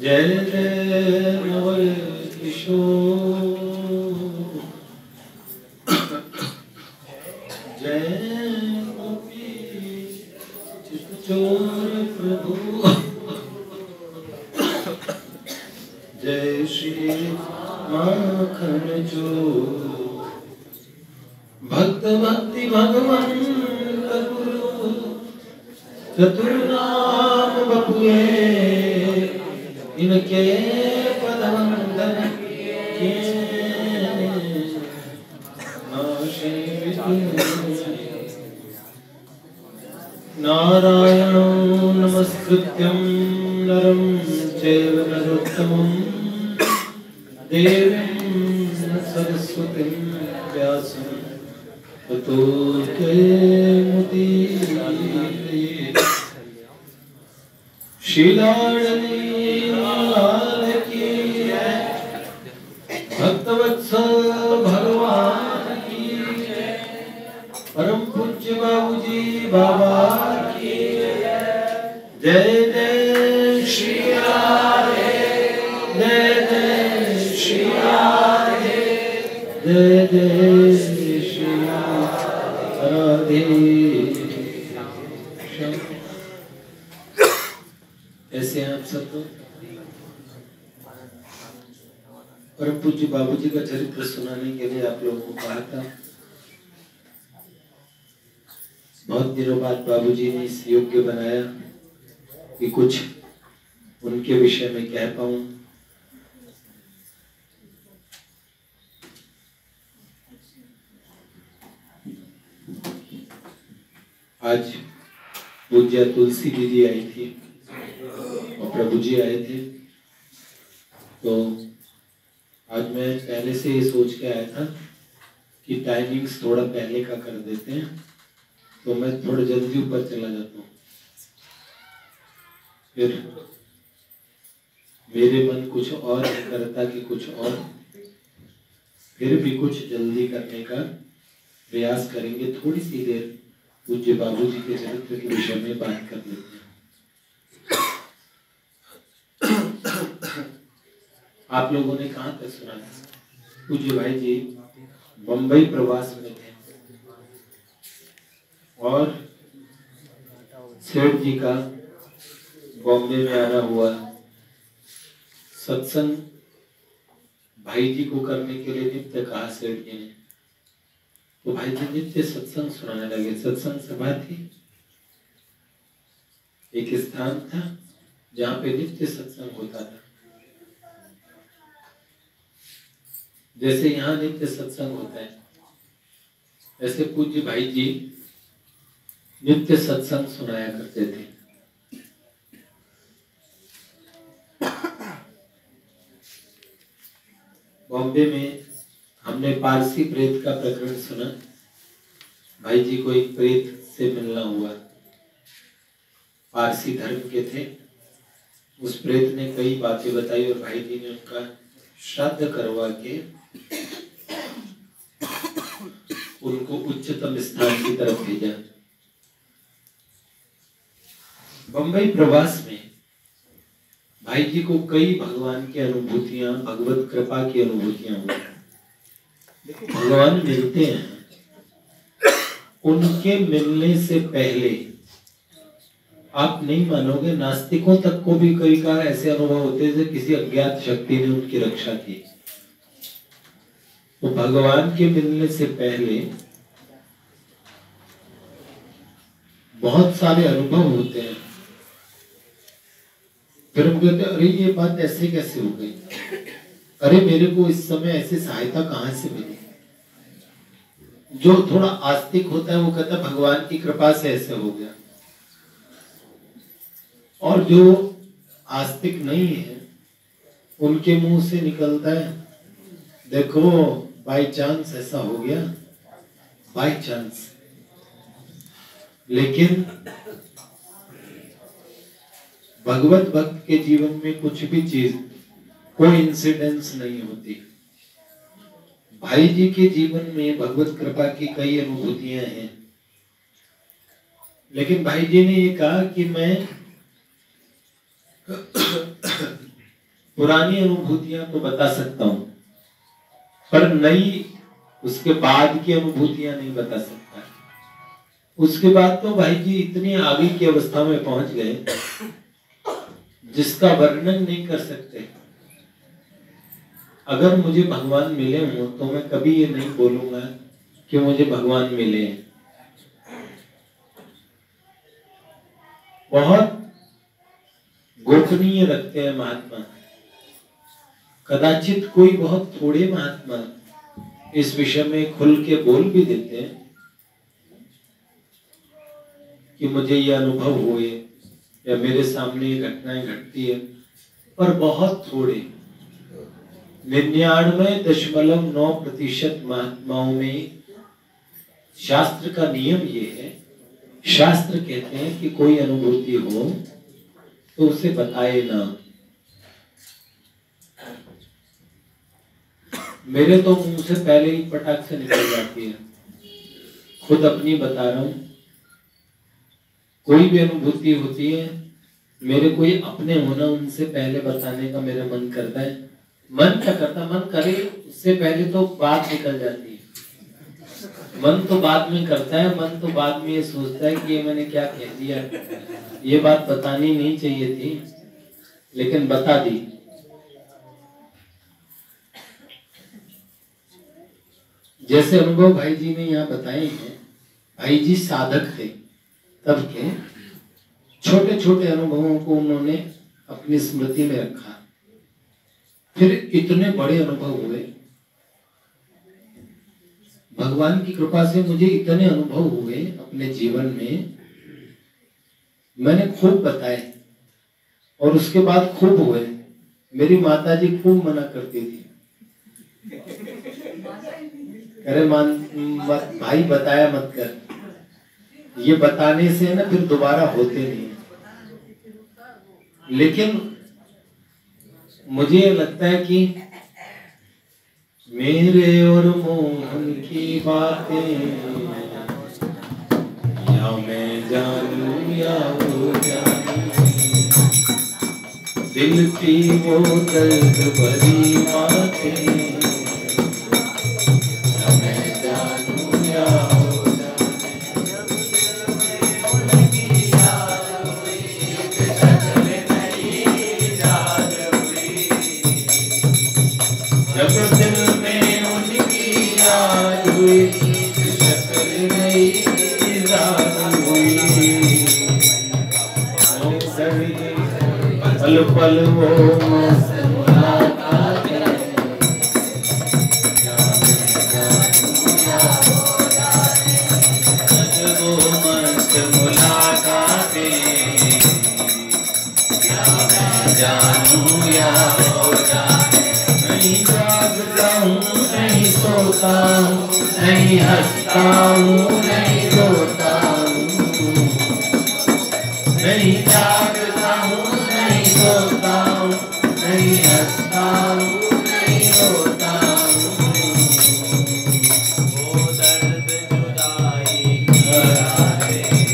जय जय नवल किशोर, जय गोपी चित्तचोर प्रभु, जय श्री माखन चोर, भक्त भक्ति भगवंत गुरु, चतुर्नाम बपुए, इनके पद वंदन किए, नारायणं नमस्कृत्यं नरं चैव नरोत्तमं, देवीं सरस्वतीं व्यासं ततो जयमुदीरये। शीलावली लाल की जय, भक्तवत्सल भगवान की जय, परम पूज्य बाबूजी बाबा की जय। जय श्री राधे, जय जय श्री राधे, जय जय श्री राधे। ऐसे हैं आप सब लोग। परम पूज्य बाबूजी का चरित्र सुनाने के लिए आप लोगों को कहा था। बहुत दिनों बाद बाबूजी ने इस योग्य बनाया कि कुछ उनके विषय में कह पाऊं। आज पूज्य तुलसी दीदी आई थी और प्रभु जी आए थे, तो आज मैं पहले से ये सोच के आया था कि टाइमिंग्स थोड़ा पहले का कर देते हैं, तो मैं थोड़ा जल्दी ऊपर चला जाता हूँ। फिर मेरे मन कुछ और करता कि कुछ और, फिर भी कुछ जल्दी करने का प्रयास करेंगे। थोड़ी सी देर पूज्य बाबूजी के चरित्र के विषय में बात कर लेते हैं। आप लोगों ने कहाँ तक सुना था? पूज्य भाई जी बंबई प्रवास में थे और सेठ जी का बॉम्बे में आना हुआ। सत्संग भाई जी को करने के लिए नित्य कहा सेठ जी ने, तो भाई जी नित्य सत्संग सुनाने लगे। सत्संग सभा थी, एक स्थान था जहाँ पे नित्य सत्संग होता था। जैसे यहाँ नित्य सत्संग होता है, ऐसे पूज्य भाई जी नित्य सत्संग सुनाया करते थे। बॉम्बे में हमने पारसी प्रेत का प्रकरण सुना। भाई जी को एक प्रेत से मिलना हुआ, पारसी धर्म के थे। उस प्रेत ने कई बातें बताई और भाई जी ने उनका श्राद्ध करवा के उनको उच्चतम स्थान की तरफ भेजा। बंबई प्रवास में भाई जी को कई भगवान की अनुभूतियां, भगवत कृपा की अनुभूतियां हुई। भगवान मिलते हैं, उनके मिलने से पहले आप नहीं मानोगे, नास्तिकों तक को भी कई का ऐसे अनुभव होते थे किसी अज्ञात शक्ति ने उनकी रक्षा की। तो भगवान के मिलने से पहले बहुत सारे अनुभव होते हैं। फिर हम कहते अरे ये बात ऐसे कैसे हो गई, अरे मेरे को इस समय ऐसी सहायता कहां से मिली। जो थोड़ा आस्तिक होता है वो कहता है भगवान की कृपा से ऐसे हो गया, और जो आस्तिक नहीं है उनके मुंह से निकलता है देखो बाय चांस ऐसा हो गया, बाय चांस। लेकिन भगवत भक्त के जीवन में कुछ भी चीज कोई इंसिडेंस नहीं होती। भाई जी के जीवन में भगवत कृपा की कई अनुभूतियां हैं, लेकिन भाई जी ने ये कहा कि मैं पुरानी अनुभूतियां तो बता सकता हूं, पर नई उसके बाद की अनुभूतियां नहीं बता सकता। उसके बाद तो भाई जी इतनी आगे की अवस्था में पहुंच गए जिसका वर्णन नहीं कर सकते। अगर मुझे भगवान मिले हो तो मैं कभी ये नहीं बोलूंगा कि मुझे भगवान मिले। बहुत गोपनीय रखते हैं महात्मा। कदाचित कोई बहुत थोड़े महात्मा इस विषय में खुल के बोल भी देते हैं कि मुझे ये अनुभव हुए या मेरे सामने ये घटनाएं घटती है, पर बहुत थोड़े। 99.9% महात्माओं में शास्त्र का नियम ये है, शास्त्र कहते हैं कि कोई अनुभूति हो तो उसे बताए ना। मेरे तो मुंह से पहले ही पटाख से निकल जाती है, खुद अपनी बता रहा हूं। कोई भी अनुभूति होती है, मेरे कोई अपने होना उनसे पहले बताने का मेरा मन करता है। मन क्या करता, मन करे उससे पहले तो बात निकल जाती है। मन तो बाद में करता है, मन तो बाद में ये सोचता है कि ये मैंने क्या कह दिया, ये बात बतानी नहीं चाहिए थी लेकिन बता दी। जैसे अनुभव भाई जी ने यहाँ बताए हैं, भाई जी साधक थे तब के, छोटे छोटे अनुभवों को उन्होंने अपनी स्मृति में रखा, फिर इतने बड़े अनुभव हुए। भगवान की कृपा से मुझे इतने अनुभव हुए अपने जीवन में, मैंने खूब बताए और उसके बाद खूब हुए। मेरी माता जी खूब मना करती थी, अरे मत भाई, बताया मत कर, ये बताने से ना फिर दोबारा होते नहीं। लेकिन मुझे लगता है कि मेरे और मोहन की बातें या मैं जानूं या वो जाने, दिल की वो दर्द भरी बातें या मैं जानूं या वो जाने। जब दिल में उनकी याद हुई, शक्ल नई इज़ाद हुई, पल पल वो मस्त मुलाकातें, वो मस्त मुलाकातें, या मैं जानूं या हो जाने। नहीं जागता हूँ, नहीं सोता हूँ, नहीं हंसता हूँ, नहीं रोता हूँ, नहीं जागता हूँ, नहीं सोता हूँ, नहीं हंसता हूँ, नहीं रोता हूँ। वो दर्द जुदाई की रातें,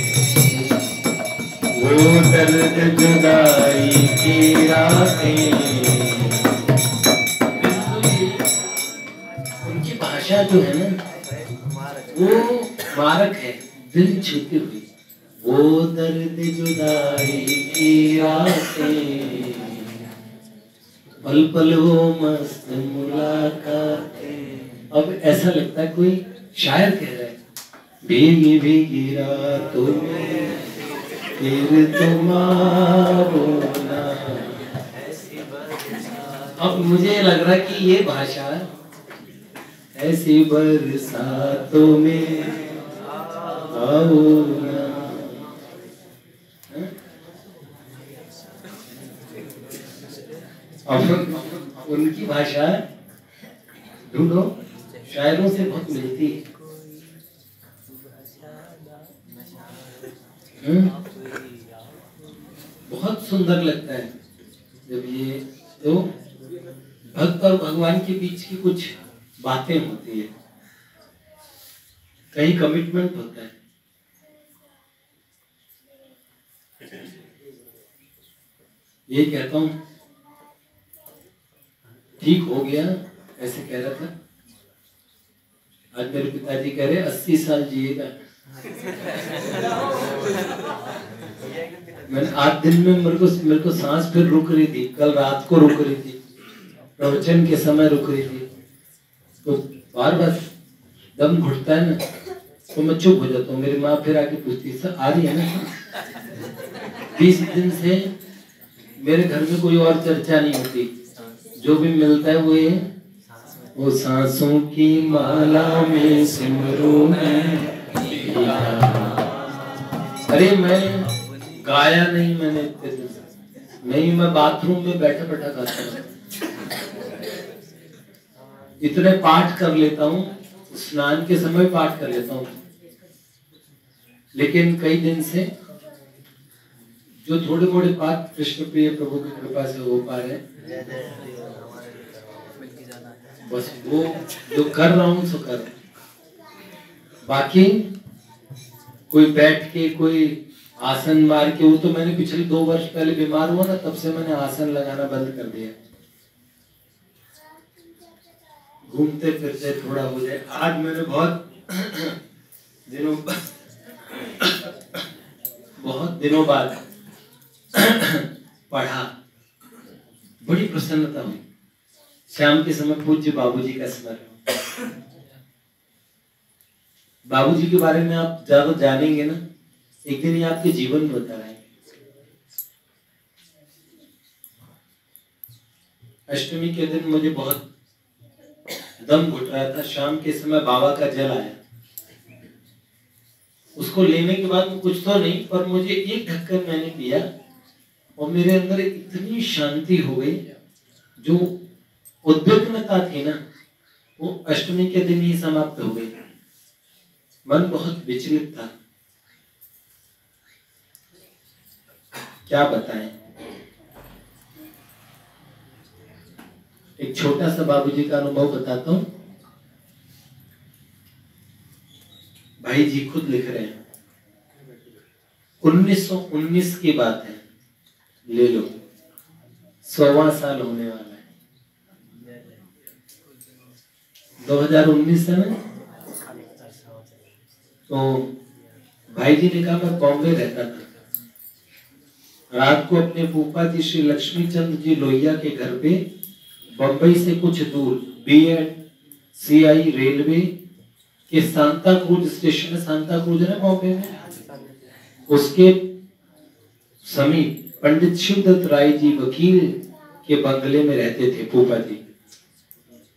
वो दर्द जुदाई की रातें। उनकी भाषा जो है ना, वो मारक है, दिल छूती हुई। वो दर्द जुदाई की रातें, पल पल वो मस्त मुलाकातें। अब ऐसा लगता है कोई शायर कह रहा है, भीगी भीगी रातों में फिर तुम्हारो ना। अब मुझे लग रहा है कि ये भाषा ऐसी बरसातों में आओ ना। उनकी भाषा ढूंढो, शायरों से बहुत मिलती है। बहुत सुंदर लगता है जब ये तो भक्त और भगवान के बीच की कुछ बातें होती है, कहीं कमिटमेंट होता है। ये कहता हूँ ठीक हो गया, ऐसे कह रहा था। आज मेरे पिताजी कह रहे 80 साल जिएगा। मैंने आज दिन में मेरे को सांस फिर रुक रही थी, कल रात को रुक रही थी, प्रवचन के समय रुक रही थी, तो बार बार दम घुटता है ना, तो मैं चुप हो जाता हूँ। मेरी माँ फिर आके पूछती सर आ रही है ना। 20 दिन से मेरे घर में कोई और चर्चा नहीं होती, जो भी मिलता है वो सांसों की माला में सिमरू है। अरे मैं गाया नहीं, मैंने नहीं, मैं बाथरूम में बैठा बैठा गाता हूँ। इतने पाठ कर लेता हूँ, स्नान के समय पाठ कर लेता हूँ, लेकिन कई दिन से जो थोड़े मोड़े पाठ कृष्ण प्रिय प्रभु की कृपा से हो पा रहे, बस वो जो कर रहा हूँ सो कर। बाकी कोई बैठ के कोई आसन मार के, वो तो मैंने पिछले 2 वर्ष पहले बीमार हुआ ना, तब से मैंने आसन लगाना बंद कर दिया। घूमते फिरते थोड़ा हो जाए। आज मैंने बहुत दिनों बाद पढ़ा, बड़ी प्रसन्नता हुई। शाम के समय पूज्य बाबूजी का स्मरण। बाबूजी के बारे में आप ज्यादा जानेंगे ना, एक दिन ये आपके जीवन में बता रहे हैं। अष्टमी के दिन मुझे बहुत दम घुट रहा था। शाम के समय बाबा का जल आया, उसको लेने के बाद कुछ तो नहीं, पर मुझे एक ढक्कन मैंने पिया और मेरे अंदर इतनी शांति हो गई। जो उद्विग्नता थी ना, वो अष्टमी के दिन ही समाप्त हो गई। मन बहुत विचलित था, क्या बताएं। एक छोटा सा बाबूजी का अनुभव बताता हूं। भाई जी खुद लिख रहे हैं, 1919 की बात है, ले लो 100वां साल होने वाला है। 2019 है ना। तो भाई जी ने कहा मैं बॉम्बे रहता था, रात को अपने फूफा जी श्री लक्ष्मी चंद जी लोहिया के घर पे बंबई से कुछ दूर BNCI रेलवे के सांता क्रूज स्टेशन है, सांता क्रूज है ना बॉम्बे में, उसके समीप पंडित शिवदत्त राय जी वकील के बंगले में रहते थे फूफा जी।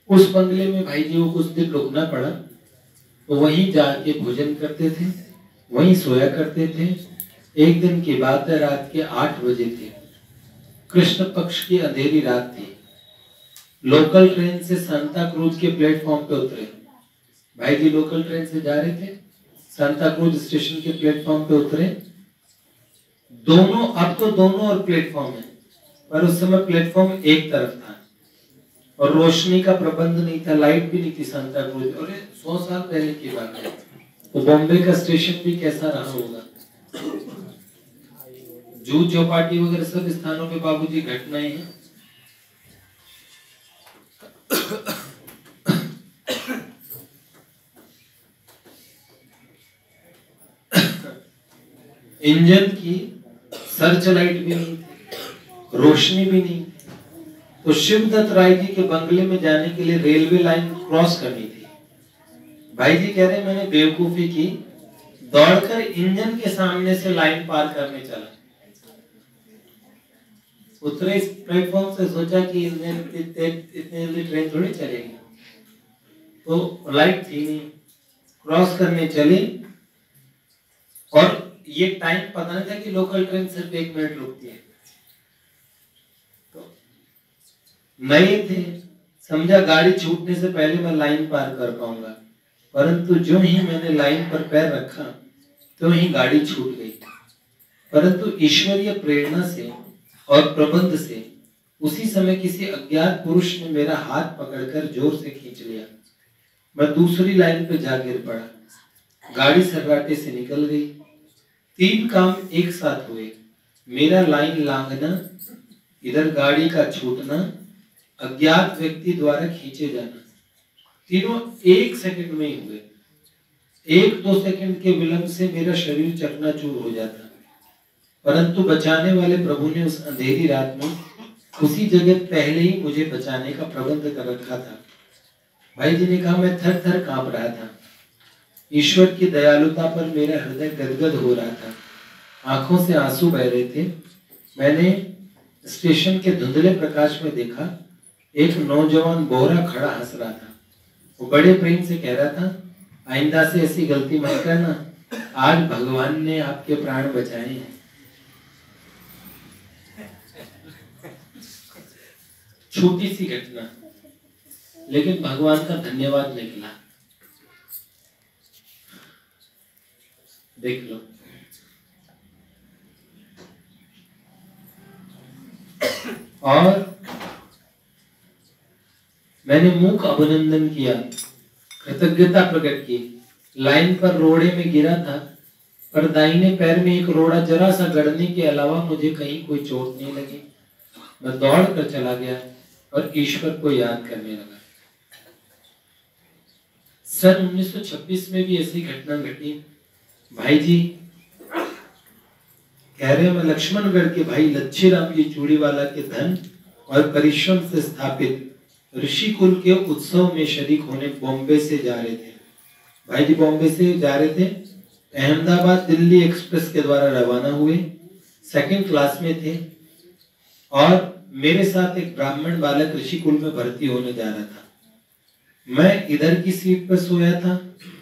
उस बंगले में भाई जी को कुछ दिन रुकना पड़ा, तो वहीं जाके भोजन करते थे, वहीं सोया करते थे। एक दिन की बात है, रात के 8 बजे थे, कृष्ण पक्ष की अंधेरी रात थी। लोकल ट्रेन से सांता क्रूज के प्लेटफॉर्म पे उतरे। भाई जी लोकल ट्रेन से जा रहे थे, सांता क्रूज स्टेशन के प्लेटफॉर्म पे उतरे। दोनों, अब तो दोनों और प्लेटफॉर्म है, पर उस समय प्लेटफॉर्म एक तरफ था और रोशनी का प्रबंध नहीं था, लाइट भी नहीं थी सांता क्रूज। और 100 साल पहले की बात है, तो बॉम्बे का स्टेशन भी कैसा रहा होगा। जूह चौपाटी वगैरह सब स्थानों पे बाबूजी घटनाएं हैं। इंजन की सर्च लाइट भी नहीं थी, रोशनी भी नहीं। तो शिवदत्त राय जी के बंगले में जाने के लिए रेलवे लाइन क्रॉस करनी थी। भाई जी कह रहे मैंने बेवकूफी की, दौड़कर इंजन के सामने से लाइन पार करने चला। उतरे इस प्लेटफॉर्म से, सोचा कि इतने जल्दी ट्रेन थोड़ी चलेगी, तो लाइट थी नहीं, क्रॉस करने चले। और ये टाइम पता नहीं था कि लोकल ट्रेन सिर्फ 1 मिनट रुकती है। तो नए थे, समझा गाड़ी छूटने से पहले मैं लाइन पार कर पाऊंगा, परंतु जो ही मैंने लाइन पर पैर रखा तो ही गाड़ी छूट गई। परंतु ईश्वरीय प्रेरणा से और प्रबंध से उसी समय किसी अज्ञात पुरुष ने मेरा हाथ पकड़कर जोर से खींच लिया। मैं दूसरी लाइन पे जा गिर पड़ा, गाड़ी सर्राटे से निकल गई। 3 काम एक साथ हुए, मेरा लाइन लांघना इधर गाड़ी का छूटना, अज्ञात व्यक्ति द्वारा खींचे जाना, तीनों 1 सेकंड में ही हुए। 1-2 सेकंड के विलंब से मेरा शरीर चकनाचूर हो जाता, परंतु बचाने वाले प्रभु ने उस अंधेरी रात में उसी जगह पहले ही मुझे बचाने का प्रबंध कर रखा था। भाई जी ने कहा, मैं थर थर कांप रहा था। ईश्वर की दयालुता पर मेरा हृदय गदगद हो रहा था, आंखों से आंसू बह रहे थे। मैंने स्टेशन के धुंधले प्रकाश में देखा, एक नौजवान बोहरा खड़ा हंस रहा था। वो बड़े प्रेम से कह रहा था, आइंदा से ऐसी गलती मत करना, आज भगवान ने आपके प्राण बचाए हैं। छोटी सी घटना, लेकिन भगवान का धन्यवाद निकला। देख लो, और मैंने मूक अभिनंदन किया, कृतज्ञता प्रकट की। लाइन पर रोड़े में गिरा था, पर दाहिने पैर में एक रोड़ा जरा सा गड़ने के अलावा मुझे कहीं कोई चोट नहीं लगी। मैं दौड़ कर चला गया और ईश्वर को याद करने लगा। सन 1926 में भी ऐसी घटना घटी। भाई जी कह रहे, मैं लक्ष्मणगढ़ के भाई लच्छी राम जी चूड़ीवाला के धन और परिश्रम से स्थापित ऋषि कुल के उत्सव में शरीक होने बॉम्बे से जा रहे थे। भाई जी बॉम्बे से जा रहे थे, अहमदाबाद दिल्ली एक्सप्रेस के द्वारा रवाना हुए, 2nd क्लास में थे, और मेरे साथ एक ब्राह्मण बालक ऋषि कुल में भर्ती होने जा रहा था। मैं इधर की सीट पर सोया था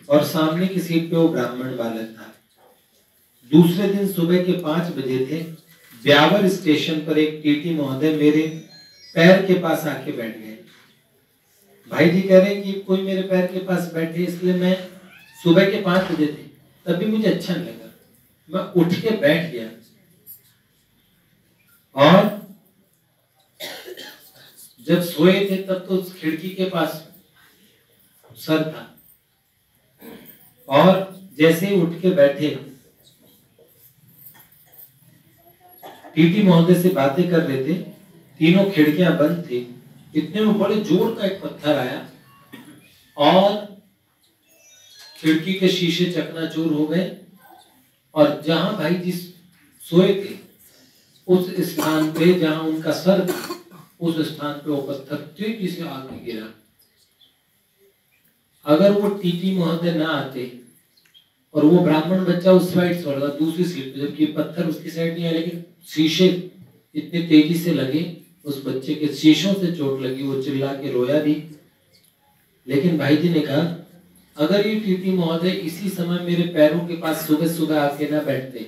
और सामने की सीट पे वो ब्राह्मण बालक था। दूसरे दिन सुबह के 5 बजे थे। ब्यावर स्टेशन पर एक टीटी महोदय मेरे पैर के पास आके बैठ गए। भाई जी कह रहे हैं कि कोई मेरे पैर के पास बैठे, इसलिए मैं सुबह के 5 बजे थे, तभी मुझे अच्छा नहीं लगा। मैं उठ के बैठ गया और जब सोए थे तब तो उस खिड़की के पास सर था, और जैसे ही उठ के बैठे टीटी महोदय से बातें कर रहे थे, तीनों खिड़कियां बंद थी। इतने में बड़े जोर का एक पत्थर आया और खिड़की के शीशे चकनाचूर हो गए, और जहां भाई जी सोए थे उस स्थान पे जहां उनका सर था, उस स्थान पे वो पत्थर तेजी से आगे गिरा। अगर वो टीटी महोदय ना आते और वो ब्राह्मण बच्चा उस साइड सो रहा दूसरी सीट पे, जबकि पत्थर उसकी साइड नहीं है, लेकिन शीशे इतने तेजी से लगे, उस बच्चे के शीशों से चोट लगी, वो चिल्ला के रोया भी। लेकिन भाई जी ने कहा, अगर ये टीटी महोदय इसी समय मेरे पैरों के पास सुबह सुबह आके ना बैठते,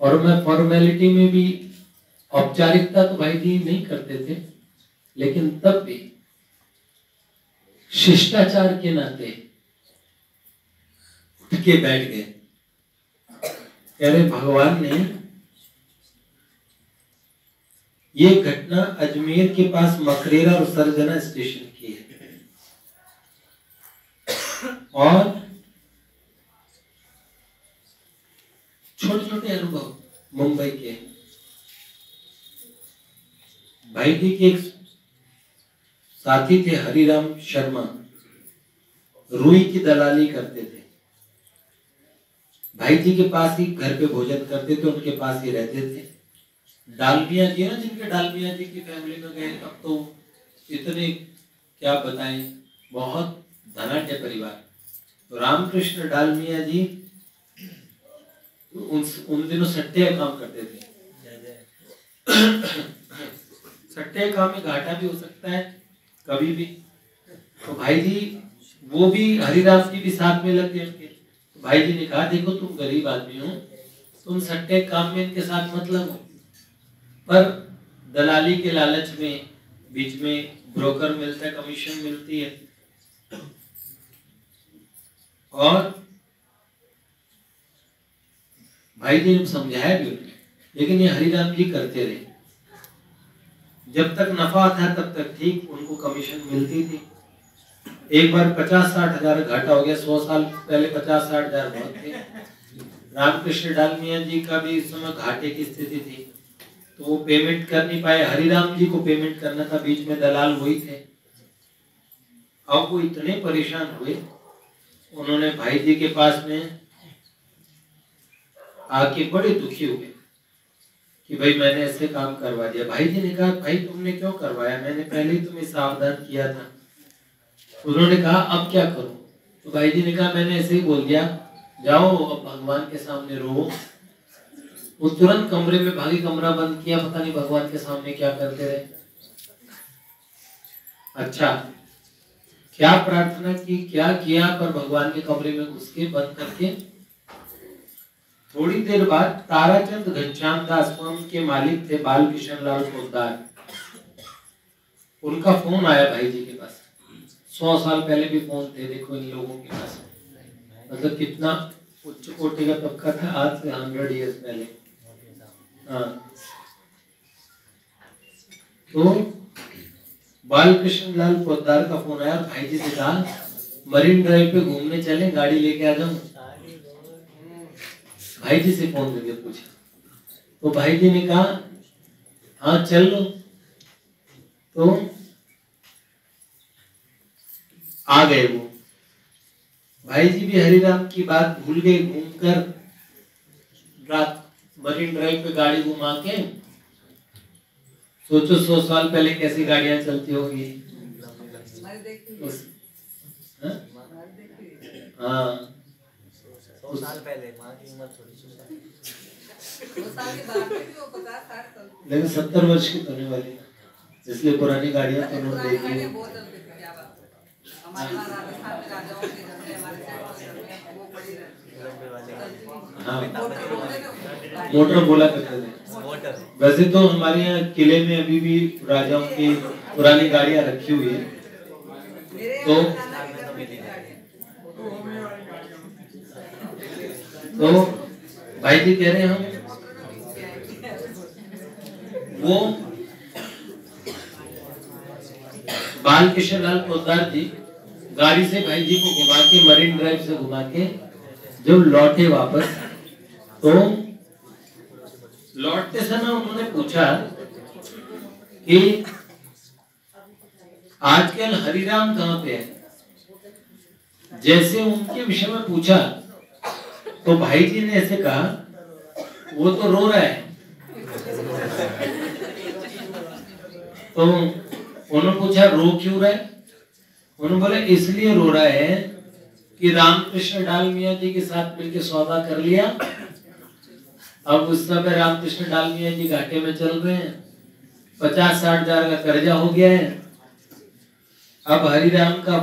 और मैं फॉर्मेलिटी में भी, औपचारिकता तो भाई जी नहीं करते थे, लेकिन तब भी शिष्टाचार के नाते उठ के बैठ गए। कह रहे भगवान ने ये घटना अजमेर के पास मकरेरा और सरजना स्टेशन की है, और छोटे छोटे अनुभव मुंबई के। भाई जी के एक साथी थे हरिराम शर्मा, रुई की दलाली करते थे। भाई जी के पास ही घर पे भोजन करते थे, उनके पास ही रहते थे। डालमिया जी ना, जिनके डालमिया जी की फैमिली में गए, अब तो इतने क्या बताएं, बहुत धनाढ्य परिवार। तो रामकृष्ण डालमिया जी उन दिनों सट्टे का काम करते थे। सट्टे काम में घाटा भी हो सकता है कभी भी। तो भाई जी वो भी, हरिदास जी भी साथ में लग गए उनके। तो भाई जी ने कहा, देखो तुम गरीब आदमी हो, तुम सट्टे काम में इनके साथ मत लगो, पर दलाली के लालच में बीच में ब्रोकर मिलता है, कमीशन मिलती है। और भाई जी ने समझाया भी उन्हें, लेकिन ये हरिराम जी करते रहे। जब तक नफा था तब तक ठीक, उनको कमीशन मिलती थी। एक बार 50-60 हजार घाटा हो गया। 100 साल पहले 50-60 हजार बहुत थे। रामकृष्ण डालमिया जी का भी इस समय घाटे की स्थिति थी। तो वो पेमेंट कर नहीं पाए। हरिराम जी को पेमेंट करना था, बीच में दलाल वही थे। अब वो इतने परेशान हुए, उन्होंने भाई जी के पास में आके बड़े दुखी हुए कि भाई मैंने ऐसे काम करवा दिया। भाई जी ने कहा भाई तुमने क्यों करवाया, मैंने पहले ही तुम्हें सावधान किया था। उन्होंने कहा अब क्या करूं? तो भाई जी ने कहा मैंने ऐसे ही बोल दिया, जाओ अब भगवान के सामने रो। वो तुरंत कमरे में भागी, कमरा बंद किया, पता नहीं भगवान के सामने क्या करते रहे। अच्छा, क्या प्रार्थना की, क्या किया, पर भगवान के कमरे में घुस के बंद करके थोड़ी देर बाद ताराचंद घनश्याम दास के मालिक थे बाल किशन लाल पोद्दार, उनका फोन आया भाई जी के पास। 100 साल पहले भी फोन थे देखो इन लोगों के पास, मतलब कितना उच्च कोटि का तबका था आज से 100 ईयर्स पहले। हाँ, तो बालकृष्ण लाल पोद्दार का फोन आया, भाई जी से कहा मरीन ड्राइव पे घूमने चले, गाड़ी लेके आ जाऊं। भाई जी से फोन करके पूछा, तो भाई जी ने कहा हाँ चल लो। तो आ गए वो। भाई जी भी हरिराम की बात भूल गए, घूमकर रात मरीन ड्राइव पे गाड़ी घुमा के, सोचो 100 साल पहले कैसी गाड़ियां चलती होगी। हाँ, 100 साल पहले माँ की उम्र थोड़ी सी, लेकिन 70 वर्ष की तो होने वाली, इसलिए पुरानी गाड़ियां तो उन्होंने देखी। हाँ, मोटर बोला करते थे। वैसे तो हमारे यहाँ किले में अभी भी राजाओं की पुरानी गाड़ियां रखी हुई है। तो भाई जी कह रहे हैं हम वो बालकिशन लाल पोद्दार जी गाड़ी से भाई जी को घुमा के, मरीन ड्राइव से घुमा के जब लौटे वापस, तो लौटते समय उन्होंने पूछा कि आजकल हरिराम कहाँ पे है। जैसे उनके विषय में पूछा तो भाई जी ने ऐसे कहा वो तो रो रहा है। तो उन्होंने पूछा रो क्यों रहा है? उन्होंने बोला इसलिए रो रहा है कि रामकृष्ण डाल मियाँ जी के साथ मिलकर सौदा कर लिया। अब उस समय रामकृष्ण डाल मियाँ जी घाटे में चल रहे हैं, 50-60 हजार का कर्जा हो गया है। अब हरिराम का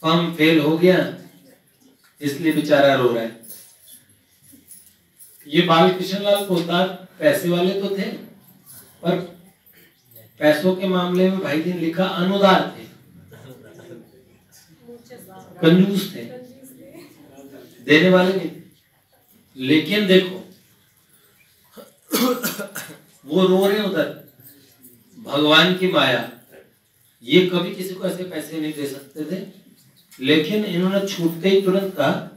फर्म फेल हो गया, इसलिए बेचारा रो रहा है। ये बालकृष्ण लाल पोद्दार पैसे वाले तो थे, पर पैसों के मामले में भाई जी ने लिखा अनुदार थे, कंजूस थे, देने वाले नहीं। लेकिन देखो वो रो रहे उधर, भगवान की माया, ये कभी किसी को ऐसे पैसे नहीं दे सकते थे। लेकिन इन्होंने छूटते ही तुरंत कहा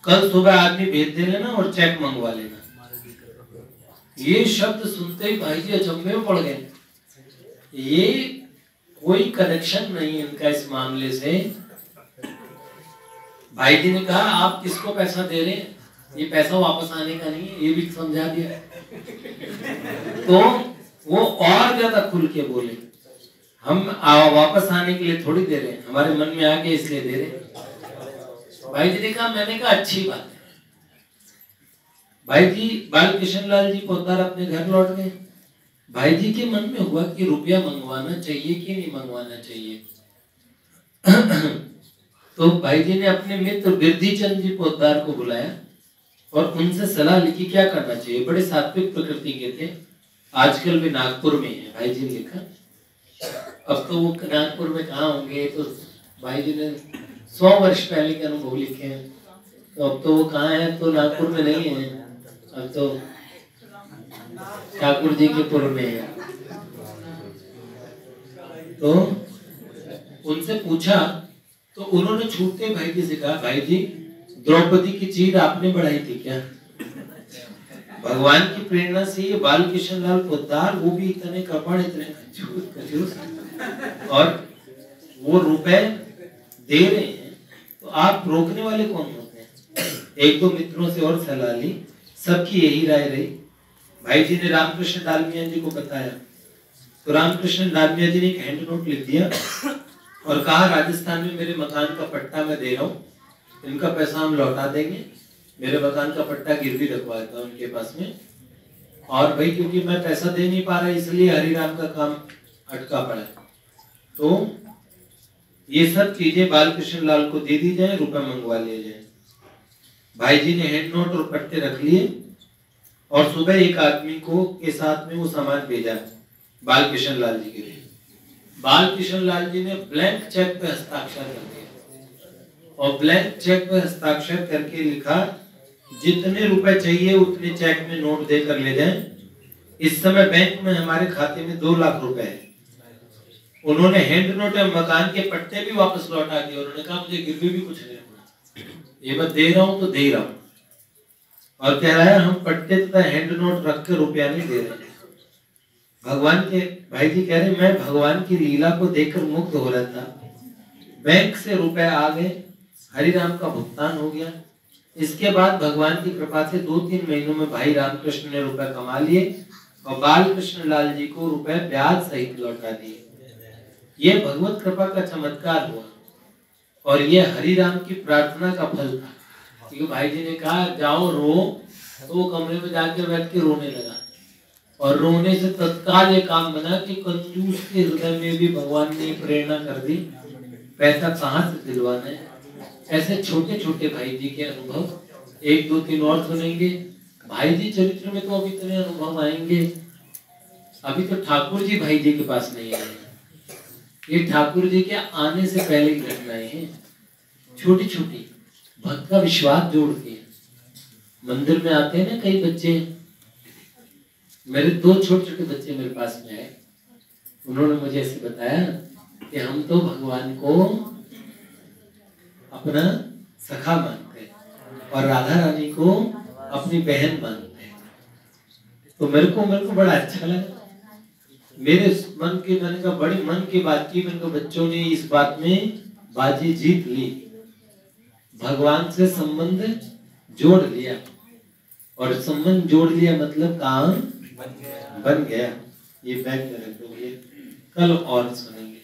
कल सुबह आदमी भेज दे लेना और चेक मंगवा लेना। ये शब्द सुनते ही भाई जी अचंभे में पड़ गए। ये कोई कनेक्शन नहीं इनका इस मामले से। भाई जी ने कहा आप किसको पैसा दे रहे हैं, ये पैसा वापस आने का नहीं है, ये भी समझा दिया। तो वो और ज्यादा खुल के बोले हम वापस आने के लिए थोड़ी दे रहे हैं, हमारे मन में आ गए इसलिए दे रहे हैं। भाई जी ने कहा, मैंने कहा अच्छी बात है। भाई जी बालकृष्ण लाल जी पोद्दार अपने घर लौट गए। भाई जी के मन में हुआ कि रुपया मंगवाना चाहिए कि नहीं मंगवाना चाहिए। तो भाई जी ने अपने मित्र बिरधी चंद जी पोद्दार को बुलाया और उनसे सलाह ली कि क्या करना चाहिए। बड़े सात्विक प्रकृति के थे, आजकल भी नागपुर में है। भाई जी ने लिखा, अब तो वो नागपुर में कहाँ होंगे, तो भाई जी ने 100 वर्ष पहले के अनुभव लिखे हैं, तो अब तो वो कहाँ है, तो नागपुर में नहीं है, अब तो ठाकुर जी के पुर में है। तो उनसे पूछा तो उन्होंने छूटते भाई जी से कहा, भाई जी द्रौपदी की चीर आपने बढ़ाई थी क्या? भगवान की प्रेरणा से ये बाल कृष्ण लाल पोद्दार, वो भी इतने कपड़, इतने कंजूस, और वो रुपए दे रहे हैं, तो आप रोकने वाले कौन होते हैं? एक दो मित्रों से और सलाह ली, सबकी यही राय रही। भाई जी ने रामकृष्ण डालमिया जी को बताया, तो रामकृष्ण डालमिया जी ने एक हैंड नोट लिख दिया और कहा राजस्थान में मेरे मकान का पट्टा मैं दे रहा हूँ, इनका पैसा हम लौटा देंगे, मेरे मकान का पट्टा गिरवी रखवा देता हूँ उनके पास में, और भाई क्योंकि मैं पैसा दे नहीं पा रहा इसलिए हरिराम का काम अटका पड़ा है, तो ये सब चीजें बालकृष्ण लाल को दे दी जाए, रुपए मंगवा लिए जाए। भाई जी ने हैंड नोट और पट्टे रख लिए और सुबह एक आदमी को के साथ में वो सामान भेजा बालकृष्ण लाल जी के लिए। बालकृष्ण लाल जी ने ब्लैंक चेक पे हस्ताक्षर कर दिया और ब्लैंक चेक पे हस्ताक्षर करके लिखा, जितने रुपए चाहिए उतने चेक में नोट देकर ले जाएं। इस समय बैंक में हमारे खाते में 2 लाख रुपए है। उन्होंने हैंड नोट और मकान के पट्टे भी वापस लौटा दिए। उन्होंने कहा मुझे गिरवी भी कुछ नहीं रखना, ये मैं दे रहा हूं तो दे रहा हूं, और कह रहा है हम पट्टे तथा हैंड नोट रख के रुपया नहीं दे रहे। भगवान के भाई जी कह रहे मैं भगवान की लीला को देखकर मुग्ध हो रहा था। बैंक से रुपए आ गए, हरिराम का भुगतान हो गया। इसके बाद भगवान की कृपा से 2-3 महीनों में भाई रामकृष्ण ने रुपए कमा लिए और बालकृष्ण लाल जी को रुपए ब्याज सहित लौटा दिए। ये भगवत कृपा का चमत्कार हुआ और ये हरिराम की प्रार्थना का फल था। क्योंकि भाई जी ने कहा जाओ रो, तो वो कमरे में जाकर बैठ के रोने लगा और रोने से तत्काल ये काम बना कि कंजूस के हृदय में भी भगवान ने प्रेरणा कर दी, पैसा कहाँ से दिलवाना है। ऐसे छोटे छोटे भाई जी के अनुभव 1, 2, 3 और सुनेंगे। भाई जी चरित्र में तो अभी इतने अनुभव आएंगे, अभी तो ठाकुर जी भाई जी के पास नहीं आए। ये ठाकुर जी के आने से पहले की घटनाएं हैं, छोटी छोटी, भक्त का विश्वास जोड़ती है। मंदिर में आते हैं ना कई बच्चे, मेरे 2 छोटे छोटे बच्चे मेरे पास में आए, उन्होंने मुझे ऐसे बताया कि हम तो भगवान को अपना सखा मानते हैं और राधा रानी को अपनी बहन मानते हैं। तो मेरे को बड़ा अच्छा लगा। मेरे मन की, मैंने कहा बड़ी मन की बात की। मैंने कहा बच्चों ने इस बात में बाजी जीत ली, भगवान से संबंध जोड़ लिया, और संबंध जोड़ लिया मतलब काम बन गया। ये बैग में रख दो, ये कल और सुनेंगे।